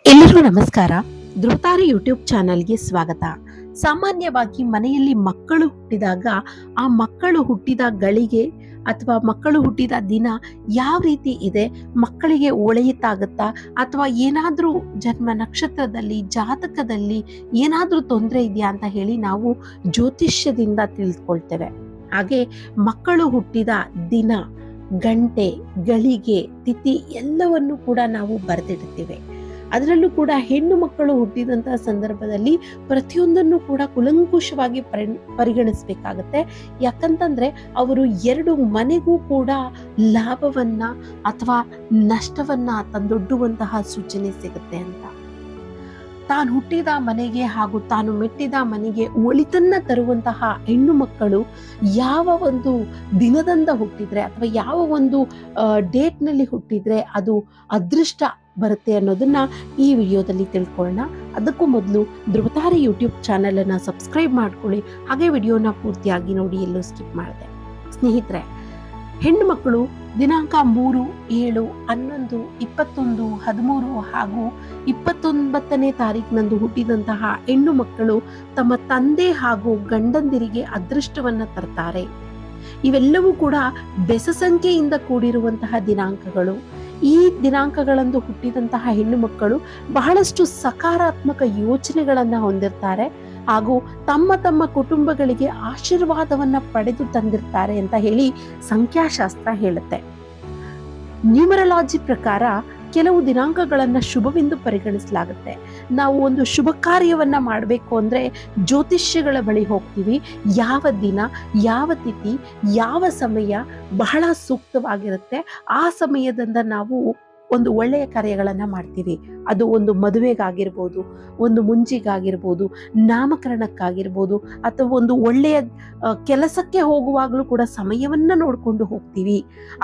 ಎಲ್ಲರಿಗೂ ನಮಸ್ಕಾರ. ಧ್ರುವತಾರೆ ಯೂಟ್ಯೂಬ್ ಚಾನಲ್ಗೆ ಸ್ವಾಗತ. ಸಾಮಾನ್ಯವಾಗಿ ಮನೆಯಲ್ಲಿ ಮಕ್ಕಳು ಹುಟ್ಟಿದಾಗ ಆ ಮಕ್ಕಳು ಹುಟ್ಟಿದ ಗಳಿಗೆ ಅಥವಾ ಮಕ್ಕಳು ಹುಟ್ಟಿದ ದಿನ ಯಾವ ರೀತಿ ಇದೆ, ಮಕ್ಕಳಿಗೆ ಒಳ್ಳೆಯದಾಗುತ್ತಾ ಅಥವಾ ಏನಾದರೂ ಜನ್ಮ ನಕ್ಷತ್ರದಲ್ಲಿ ಜಾತಕದಲ್ಲಿ ಏನಾದರೂ ತೊಂದರೆ ಇದೆಯಾ ಅಂತ ಹೇಳಿ ನಾವು ಜ್ಯೋತಿಷ್ಯದಿಂದ ತಿಳಿದುಕೊಳ್ತೇವೆ. ಹಾಗೆ ಮಕ್ಕಳು ಹುಟ್ಟಿದ ದಿನ, ಗಂಟೆ, ಗಳಿಗೆ, ತಿಥಿ ಎಲ್ಲವನ್ನು ಕೂಡ ನಾವು ಬರೆದಿಡುತ್ತೇವೆ. ಅದರಲ್ಲೂ ಕೂಡ ಹೆಣ್ಣು ಮಕ್ಕಳು ಹುಟ್ಟಿದಂತಹ ಸಂದರ್ಭದಲ್ಲಿ ಪ್ರತಿಯೊಂದನ್ನು ಕೂಡ ಕುಲಂಕುಷವಾಗಿ ಪರಿಗಣಿಸಬೇಕಾಗತ್ತೆ. ಯಾಕಂತಂದ್ರೆ ಅವರು ಎರಡು ಮನೆಗೂ ಕೂಡ ಲಾಭವನ್ನ ಅಥವಾ ನಷ್ಟವನ್ನ ತಂದೊಡ್ಡುವಂತಹ ಸೂಚನೆ ಸಿಗುತ್ತೆ ಅಂತ. ತಾನು ಹುಟ್ಟಿದ ಮನೆಗೆ ಹಾಗೂ ತಾನು ಮೆಟ್ಟಿದ ಮನೆಗೆ ಒಳಿತನ್ನ ತರುವಂತಹ ಹೆಣ್ಣು ಮಕ್ಕಳು ಯಾವ ಒಂದು ದಿನದಿಂದ ಹುಟ್ಟಿದ್ರೆ ಅಥವಾ ಯಾವ ಒಂದು ಡೇಟ್ನಲ್ಲಿ ಹುಟ್ಟಿದ್ರೆ ಅದು ಅದೃಷ್ಟ ಬರುತ್ತೆ ಅನ್ನೋದನ್ನ ಈ ವಿಡಿಯೋದಲ್ಲಿ ತಿಳ್ಕೊಳ್ಳೋಣ. ಅದಕ್ಕೂ ಮೊದಲು ಧ್ರುವತಾರೆ ಯೂಟ್ಯೂಬ್ ಚಾನೆಲ್ ಅನ್ನ ಸಬ್ಸ್ಕ್ರೈಬ್ ಮಾಡ್ಕೊಳ್ಳಿ. ಹಾಗೆ ವಿಡಿಯೋನ ಪೂರ್ತಿಯಾಗಿ ನೋಡಿ, ಎಲ್ಲೂ ಸ್ಕಿಪ್ ಮಾಡಿದೆ. ಸ್ನೇಹಿತರೆ, ಹೆಣ್ಣು ಮಕ್ಕಳು ದಿನಾಂಕ 3, 7, 11, 21, 13 ಹಾಗೂ 29ನೇ ತಾರೀಕಿನಂದು ಹುಟ್ಟಿದಂತಹ ಹೆಣ್ಣು ಮಕ್ಕಳು ತಮ್ಮ ತಂದೆ ಹಾಗೂ ಗಂಡಂದಿರಿಗೆ ಅದೃಷ್ಟವನ್ನ ತರ್ತಾರೆ. ಇವೆಲ್ಲವೂ ಕೂಡ ಬೆಸ ಸಂಖ್ಯೆಯಿಂದ ಕೂಡಿರುವಂತಹ ದಿನಾಂಕಗಳು. ಈ ದಿನಾಂಕಗಳಂದು ಹುಟ್ಟಿದಂತಹ ಹೆಣ್ಣು ಮಕ್ಕಳು ಬಹಳಷ್ಟು ಸಕಾರಾತ್ಮಕ ಯೋಚನೆಗಳನ್ನ ಹೊಂದಿರ್ತಾರೆ ಹಾಗೂ ತಮ್ಮ ತಮ್ಮ ಕುಟುಂಬಗಳಿಗೆ ಆಶೀರ್ವಾದವನ್ನ ಪಡೆದು ತಂದಿರ್ತಾರೆ ಅಂತ ಹೇಳಿ ಸಂಖ್ಯಾಶಾಸ್ತ್ರ ಹೇಳುತ್ತೆ. ನ್ಯೂಮರಾಲಜಿ ಪ್ರಕಾರ ಕೆಲವು ದಿನಾಂಕಗಳನ್ನ ಶುಭವೆಂದು ಪರಿಗಣಿಸಲಾಗುತ್ತೆ. ನಾವು ಒಂದು ಶುಭ ಕಾರ್ಯವನ್ನ ಮಾಡಬೇಕು ಅಂದ್ರೆ ಜ್ಯೋತಿಷ್ಯಗಳ ಬಳಿ ಹೋಗ್ತೀವಿ. ಯಾವ ದಿನ, ಯಾವ ತಿಥಿ, ಯಾವ ಸಮಯ ಬಹಳ ಸೂಕ್ತವಾಗಿರುತ್ತೆ, ಆ ಸಮಯದಿಂದ ನಾವು ಒಂದು ಒಳ್ಳೆಯ ಕಾರ್ಯಗಳನ್ನ ಮಾಡ್ತೀವಿ. ಅದು ಒಂದು ಮದುವೆಗಾಗಿರ್ಬೋದು, ಒಂದು ಮುಂಜಿಗಾಗಿರ್ಬೋದು, ನಾಮಕರಣಕ್ಕಾಗಿರ್ಬೋದು ಅಥವಾ ಒಂದು ಒಳ್ಳೆಯ ಕೆಲಸಕ್ಕೆ ಹೋಗುವಾಗಲೂ ಕೂಡ ಸಮಯವನ್ನ ನೋಡ್ಕೊಂಡು ಹೋಗ್ತೀವಿ.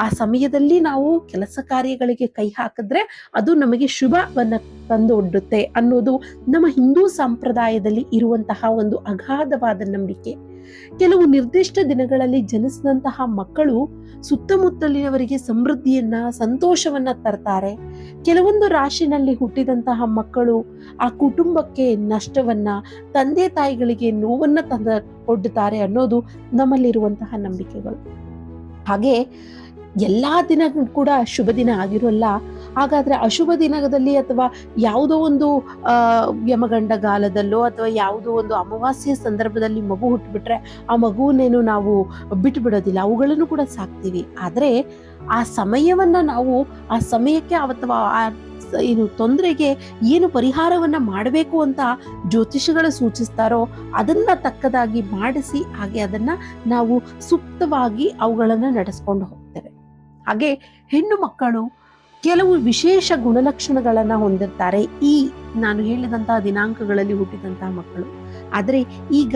ಆ ಸಮಯದಲ್ಲಿ ನಾವು ಕೆಲಸ ಕಾರ್ಯಗಳಿಗೆ ಕೈ ಹಾಕಿದ್ರೆ ಅದು ನಮಗೆ ಶುಭವನ್ನ ತಂದೊಡ್ಡುತ್ತೆ ಅನ್ನೋದು ನಮ್ಮ ಹಿಂದೂ ಸಂಪ್ರದಾಯದಲ್ಲಿ ಇರುವಂತಹ ಒಂದು ಅಗಾಧವಾದ ನಂಬಿಕೆ. ಕೆಲವು ನಿರ್ದಿಷ್ಟ ದಿನಗಳಲ್ಲಿ ಜನಿಸಿದಂತಹ ಮಕ್ಕಳು ಸುತ್ತಮುತ್ತಲಿನವರಿಗೆ ಸಮೃದ್ಧಿಯನ್ನ, ಸಂತೋಷವನ್ನ ತರ್ತಾರೆ. ಕೆಲವೊಂದು ರಾಶಿನಲ್ಲಿ ಹುಟ್ಟಿದಂತಹ ಮಕ್ಕಳು ಆ ಕುಟುಂಬಕ್ಕೆ ನಷ್ಟವನ್ನ, ತಂದೆ ತಾಯಿಗಳಿಗೆ ನೋವನ್ನ ತಂದೊಡ್ಡುತ್ತಾರೆ ಅನ್ನೋದು ನಮ್ಮಲ್ಲಿರುವಂತಹ ನಂಬಿಕೆಗಳು. ಹಾಗೆ ಎಲ್ಲಾ ದಿನ ಕೂಡ ಶುಭ ದಿನ ಆಗಿರೋಲ್ಲ. ಹಾಗಾದ್ರೆ ಅಶುಭ ದಿನದಲ್ಲಿ ಅಥವಾ ಯಾವುದೋ ಒಂದು ಯಮಗಂಡಗಾಲದಲ್ಲೋ ಅಥವಾ ಯಾವುದೋ ಒಂದು ಅಮಾವಾಸ್ಯೆ ಸಂದರ್ಭದಲ್ಲಿ ಮಗು ಹುಟ್ಟುಬಿಟ್ರೆ ಆ ಮಗುವನ್ನೇನು ನಾವು ಬಿಟ್ಟು ಬಿಡೋದಿಲ್ಲ, ಅವುಗಳನ್ನು ಕೂಡ ಸಾಕ್ತೀವಿ. ಆದ್ರೆ ಆ ಸಮಯವನ್ನ ನಾವು ಆ ಸಮಯಕ್ಕೆ ಅಥವಾ ಏನು ತೊಂದರೆಗೆ ಏನು ಪರಿಹಾರವನ್ನ ಮಾಡಬೇಕು ಅಂತ ಜ್ಯೋತಿಷಿಗಳು ಸೂಚಿಸ್ತಾರೋ ಅದನ್ನ ತಕ್ಕದಾಗಿ ಮಾಡಿಸಿ ಹಾಗೆ ಅದನ್ನ ನಾವು ಸೂಕ್ತವಾಗಿ ಅವುಗಳನ್ನ ನಡೆಸ್ಕೊಂಡು ಹೋಗ್ತೇವೆ. ಹಾಗೆ ಹೆಣ್ಣು ಮಕ್ಕಳು ಕೆಲವು ವಿಶೇಷ ಗುಣಲಕ್ಷಣಗಳನ್ನ ಹೊಂದಿರ್ತಾರೆ ಈ ನಾನು ಹೇಳಿದಂತಹ ದಿನಾಂಕಗಳಲ್ಲಿ ಹುಟ್ಟಿದಂತಹ ಮಕ್ಕಳು. ಆದರೆ ಈಗ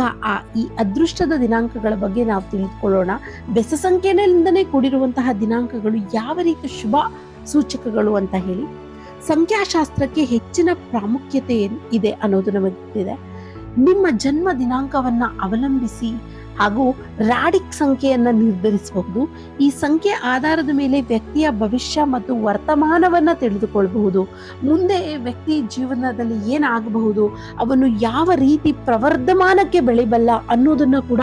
ಈ ಅದೃಷ್ಟದ ದಿನಾಂಕಗಳ ಬಗ್ಗೆ ನಾವು ತಿಳಿದುಕೊಳ್ಳೋಣ. ಬೆಸ ಸಂಖ್ಯೆಯಿಂದನೇ ಕೂಡಿರುವಂತಹ ದಿನಾಂಕಗಳು ಯಾವ ರೀತಿ ಶುಭ ಸೂಚಕಗಳು ಅಂತ ಹೇಳಿ. ಸಂಖ್ಯಾಶಾಸ್ತ್ರಕ್ಕೆ ಹೆಚ್ಚಿನ ಪ್ರಾಮುಖ್ಯತೆ ಇದೆ ಅನ್ನೋದು ನಮಗೆ ಗೊತ್ತಿದೆ. ನಿಮ್ಮ ಜನ್ಮ ದಿನಾಂಕವನ್ನ ಅವಲಂಬಿಸಿ ಹಾಗೂ ರಾಡಿಕ್ ಸಂಖ್ಯೆಯನ್ನ ನಿರ್ಧರಿಸಬಹುದು. ಈ ಸಂಖ್ಯೆ ಆಧಾರದ ಮೇಲೆ ವ್ಯಕ್ತಿಯ ಭವಿಷ್ಯ ಮತ್ತು ವರ್ತಮಾನವನ್ನ ತಿಳಿದುಕೊಳ್ಳಬಹುದು. ಮುಂದೆ ವ್ಯಕ್ತಿ ಜೀವನದಲ್ಲಿ ಏನಾಗಬಹುದು, ಅವನು ಯಾವ ರೀತಿ ಪ್ರವರ್ಧಮಾನಕ್ಕೆ ಬೆಳಿಬಲ್ಲ ಅನ್ನೋದನ್ನ ಕೂಡ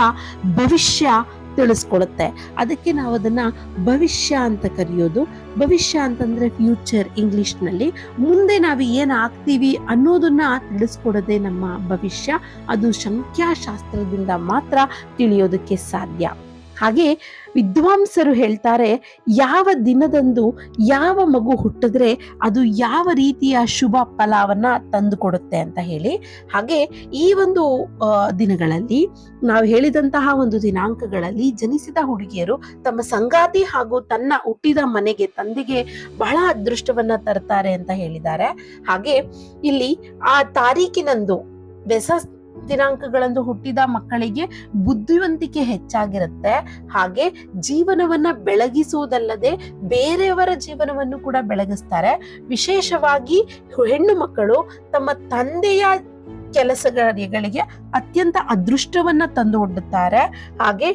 ಭವಿಷ್ಯ ತಿಳಿಸ್ಕೊಡುತ್ತೆ. ಅದಕ್ಕೆ ನಾವು ಅದನ್ನ ಭವಿಷ್ಯ ಅಂತ ಕರೆಯೋದು. ಭವಿಷ್ಯ ಅಂತಂದ್ರೆ ಫ್ಯೂಚರ್ ಇಂಗ್ಲಿಷ್ನಲ್ಲಿ. ಮುಂದೆ ನಾವು ಏನಾಗ್ತೀವಿ ಅನ್ನೋದನ್ನ ತಿಳಿಸ್ಕೊಡೋದೇ ನಮ್ಮ ಭವಿಷ್ಯ. ಅದು ಸಂಖ್ಯಾಶಾಸ್ತ್ರದಿಂದ ಮಾತ್ರ ತಿಳಿಯೋದಕ್ಕೆ ಸಾಧ್ಯ. ಹಾಗೆ ವಿದ್ವಾಂಸರು ಹೇಳ್ತಾರೆ, ಯಾವ ದಿನದಂದು ಯಾವ ಮಗು ಹುಟ್ಟಿದ್ರೆ ಅದು ಯಾವ ರೀತಿಯ ಶುಭ ಫಲವನ್ನ ತಂದುಕೊಡುತ್ತೆ ಅಂತ ಹೇಳಿ. ಹಾಗೆ ಈ ಒಂದು ದಿನಗಳಲ್ಲಿ ನಾವು ಹೇಳಿದಂತಹ ಒಂದು ದಿನಾಂಕಗಳಲ್ಲಿ ಜನಿಸಿದ ಹುಡುಗಿಯರು ತಮ್ಮ ಸಂಗಾತಿ ಹಾಗೂ ತನ್ನ ಹುಟ್ಟಿದ ಮನೆಗೆ, ತಂದೆಗೆ ಬಹಳ ಅದೃಷ್ಟವನ್ನ ತರ್ತಾರೆ ಅಂತ ಹೇಳಿದ್ದಾರೆ. ಹಾಗೆ ಇಲ್ಲಿ ಆ ತಾರೀಕಿನಂದು ಬೆಸ ದಿನಾಂಕಗಳಂದು ಹುಟ್ಟಿದ ಮಕ್ಕಳಿಗೆ ಬುದ್ಧಿವಂತಿಕೆ ಹೆಚ್ಚಾಗಿರುತ್ತೆ. ಹಾಗೆ ಜೀವನವನ್ನ ಬೆಳಗಿಸುವುದಲ್ಲದೆ ಬೇರೆಯವರ ಜೀವನವನ್ನು ಕೂಡ ಬೆಳಗಿಸ್ತಾರೆ. ವಿಶೇಷವಾಗಿ ಹೆಣ್ಣು ಮಕ್ಕಳು ತಮ್ಮ ತಂದೆಯ ಕೆಲಸಗಳಿಗೆ ಅತ್ಯಂತ ಅದೃಷ್ಟವನ್ನ ತಂದೊಡ್ಡುತ್ತಾರೆ. ಹಾಗೆ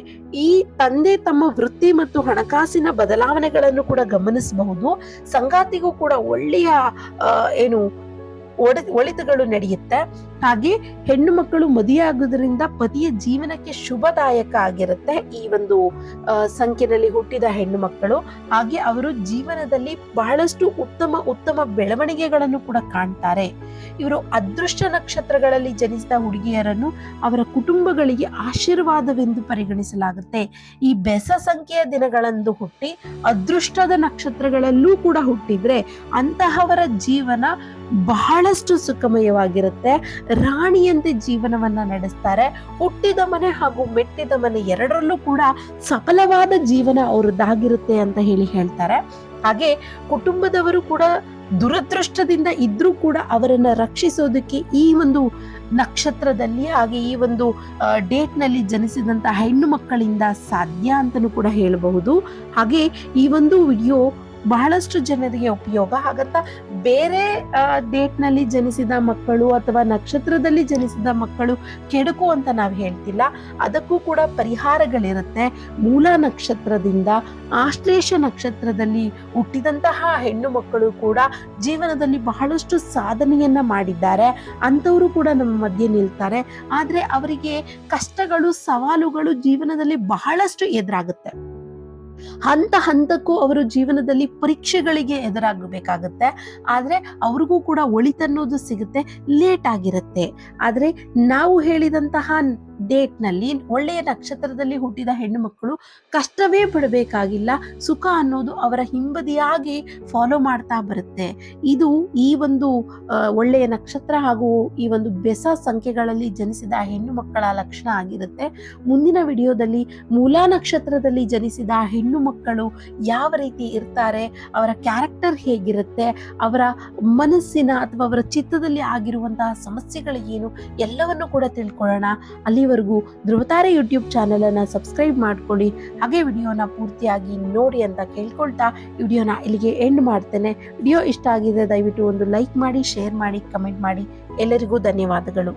ಈ ತಂದೆ ತಮ್ಮ ವೃತ್ತಿ ಮತ್ತು ಹಣಕಾಸಿನ ಬದಲಾವಣೆಗಳನ್ನು ಕೂಡ ಗಮನಿಸಬಹುದು. ಸಂಗಾತಿಗೂ ಕೂಡ ಒಳ್ಳೆಯ ಒಳಿತುಗಳು ನಡೆಯುತ್ತೆ. ಹಾಗೆ ಹೆಣ್ಣು ಮಕ್ಕಳು ಮದುವೆಯಾಗುವುದರಿಂದ ಪತಿಯ ಜೀವನಕ್ಕೆ ಶುಭದಾಯಕ ಆಗಿರುತ್ತೆ ಈ ಒಂದು ಸಂಖ್ಯೆಯಲ್ಲಿ ಹುಟ್ಟಿದ ಹೆಣ್ಣು ಮಕ್ಕಳು. ಹಾಗೆ ಅವರು ಜೀವನದಲ್ಲಿ ಬಹಳಷ್ಟು ಉತ್ತಮ ಬೆಳವಣಿಗೆಗಳನ್ನು ಕೂಡ ಕಾಣ್ತಾರೆ. ಇವರು ಅದೃಷ್ಟ ನಕ್ಷತ್ರಗಳಲ್ಲಿ ಜನಿಸಿದ ಹುಡುಗಿಯರನ್ನು ಅವರ ಕುಟುಂಬಗಳಿಗೆ ಆಶೀರ್ವಾದವೆಂದು ಪರಿಗಣಿಸಲಾಗುತ್ತೆ. ಈ ಬೆಸ ಸಂಖ್ಯೆಯ ದಿನಗಳಂದು ಹುಟ್ಟಿ ಅದೃಷ್ಟದ ನಕ್ಷತ್ರಗಳಲ್ಲೂ ಕೂಡ ಹುಟ್ಟಿದ್ರೆ ಅಂತಹವರ ಜೀವನ ಬಹಳಷ್ಟು ಸುಖಮಯವಾಗಿರುತ್ತೆ. ರಾಣಿಯಂತೆ ಜೀವನವನ್ನ ನಡೆಸ್ತಾರೆ. ಹುಟ್ಟಿದ ಮನೆ ಹಾಗೂ ಮೆಟ್ಟಿದ ಮನೆ ಎರಡರಲ್ಲೂ ಕೂಡ ಸಫಲವಾದ ಜೀವನ ಅವರದ್ದಾಗಿರುತ್ತೆ ಅಂತ ಹೇಳ್ತಾರೆ. ಹಾಗೆ ಕುಟುಂಬದವರು ಕೂಡ ದುರದೃಷ್ಟದಿಂದ ಇದ್ರೂ ಕೂಡ ಅವರನ್ನ ರಕ್ಷಿಸೋದಕ್ಕೆ ಈ ಒಂದು ನಕ್ಷತ್ರದಲ್ಲಿ ಹಾಗೆ ಈ ಒಂದು ಡೇಟ್ ನಲ್ಲಿ ಜನಿಸಿದಂತ ಹೆಣ್ಣು ಮಕ್ಕಳಿಂದ ಸಾಧ್ಯ ಅಂತಲೂ ಕೂಡ ಹೇಳಬಹುದು. ಹಾಗೆ ಈ ಒಂದು ವಿಡಿಯೋ ಬಹಳಷ್ಟು ಜನರಿಗೆ ಉಪಯೋಗ ಹಾಗಂತ ಬೇರೆ ಡೇಟ್ ನಲ್ಲಿ ಜನಿಸಿದ ಮಕ್ಕಳು ಅಥವಾ ನಕ್ಷತ್ರದಲ್ಲಿ ಜನಿಸಿದ ಮಕ್ಕಳು ಕೆಡುಕು ಅಂತ ನಾವು ಹೇಳ್ತಿಲ್ಲ. ಅದಕ್ಕೂ ಕೂಡ ಪರಿಹಾರಗಳಿರುತ್ತೆ. ಮೂಲ ನಕ್ಷತ್ರದಿಂದ ಆಶ್ಲೇಷ ನಕ್ಷತ್ರದಲ್ಲಿ ಹುಟ್ಟಿದಂತಹ ಹೆಣ್ಣು ಮಕ್ಕಳು ಕೂಡ ಜೀವನದಲ್ಲಿ ಬಹಳಷ್ಟು ಸಾಧನೆಯನ್ನ ಮಾಡಿದ್ದಾರೆ. ಅಂಥವರು ಕೂಡ ನಮ್ಮ ಮಧ್ಯೆ ನಿಲ್ತಾರೆ. ಆದ್ರೆ ಅವರಿಗೆ ಕಷ್ಟಗಳು ಸವಾಲುಗಳು ಜೀವನದಲ್ಲಿ ಬಹಳಷ್ಟು ಎದುರಾಗುತ್ತೆ. ಹಂತಕ್ಕೂ ಅವರು ಜೀವನದಲ್ಲಿ ಪರೀಕ್ಷೆಗಳಿಗೆ ಎದುರಾಗಬೇಕಾಗತ್ತೆ. ಆದ್ರೆ ಅವ್ರಿಗೂ ಕೂಡ ಒಳಿತನ್ನೋದು ಸಿಗುತ್ತೆ, ಲೇಟ್ ಆಗಿರುತ್ತೆ. ಆದ್ರೆ ನಾವು ಹೇಳಿದಂತಹ ಡೇಟ್ ನಲ್ಲಿ ಒಳ್ಳೆಯ ನಕ್ಷತ್ರದಲ್ಲಿ ಹುಟ್ಟಿದ ಹೆಣ್ಣು ಮಕ್ಕಳು ಕಷ್ಟವೇ ಪಡಬೇಕಾಗಿಲ್ಲ. ಸುಖ ಅನ್ನೋದು ಅವರ ಹಿಂಬದಿಯಾಗಿ ಫಾಲೋ ಮಾಡ್ತಾ ಬರುತ್ತೆ. ಇದು ಈ ಒಂದು ಒಳ್ಳೆಯ ನಕ್ಷತ್ರ ಹಾಗೂ ಈ ಒಂದು ಬೆಸ ಸಂಖ್ಯೆಗಳಲ್ಲಿ ಜನಿಸಿದ ಹೆಣ್ಣು ಮಕ್ಕಳ ಲಕ್ಷಣ ಆಗಿರುತ್ತೆ. ಮುಂದಿನ ವಿಡಿಯೋದಲ್ಲಿ ಮೂಲ ನಕ್ಷತ್ರದಲ್ಲಿ ಜನಿಸಿದ ಹೆಣ್ಣು ಮಕ್ಕಳು ಯಾವ ರೀತಿ ಇರ್ತಾರೆ, ಅವರ ಕ್ಯಾರೆಕ್ಟರ್ ಹೇಗಿರುತ್ತೆ, ಅವರ ಮನಸ್ಸಿನ ಅಥವಾ ಅವರ ಚಿತ್ತದಲ್ಲಿ ಆಗಿರುವಂತಹ ಸಮಸ್ಯೆಗಳು ಏನು ಎಲ್ಲವನ್ನು ಕೂಡ ತಿಳ್ಕೊಳ್ಳೋಣ. ಅಲ್ಲಿವರೆಗೂ ಧ್ರುವತಾರೆ ಯೂಟ್ಯೂಬ್ ಚಾನೆಲ್ ಅನ್ನ ಸಬ್ಸ್ಕ್ರೈಬ್ ಮಾಡ್ಕೊಳ್ಳಿ. ಹಾಗೆ ವಿಡಿಯೋನ ಪೂರ್ತಿಯಾಗಿ ನೋಡಿ ಅಂತ ಕೇಳ್ಕೊಳ್ತಾ ವಿಡಿಯೋನ ಇಲ್ಲಿಗೆ ಎಂಡ್ ಮಾಡ್ತೇನೆ. ವಿಡಿಯೋ ಇಷ್ಟ ಆಗಿದೆ ದಯವಿಟ್ಟು ಒಂದು ಲೈಕ್ ಮಾಡಿ, ಶೇರ್ ಮಾಡಿ, ಕಮೆಂಟ್ ಮಾಡಿ. ಎಲ್ಲರಿಗೂ ಧನ್ಯವಾದಗಳು.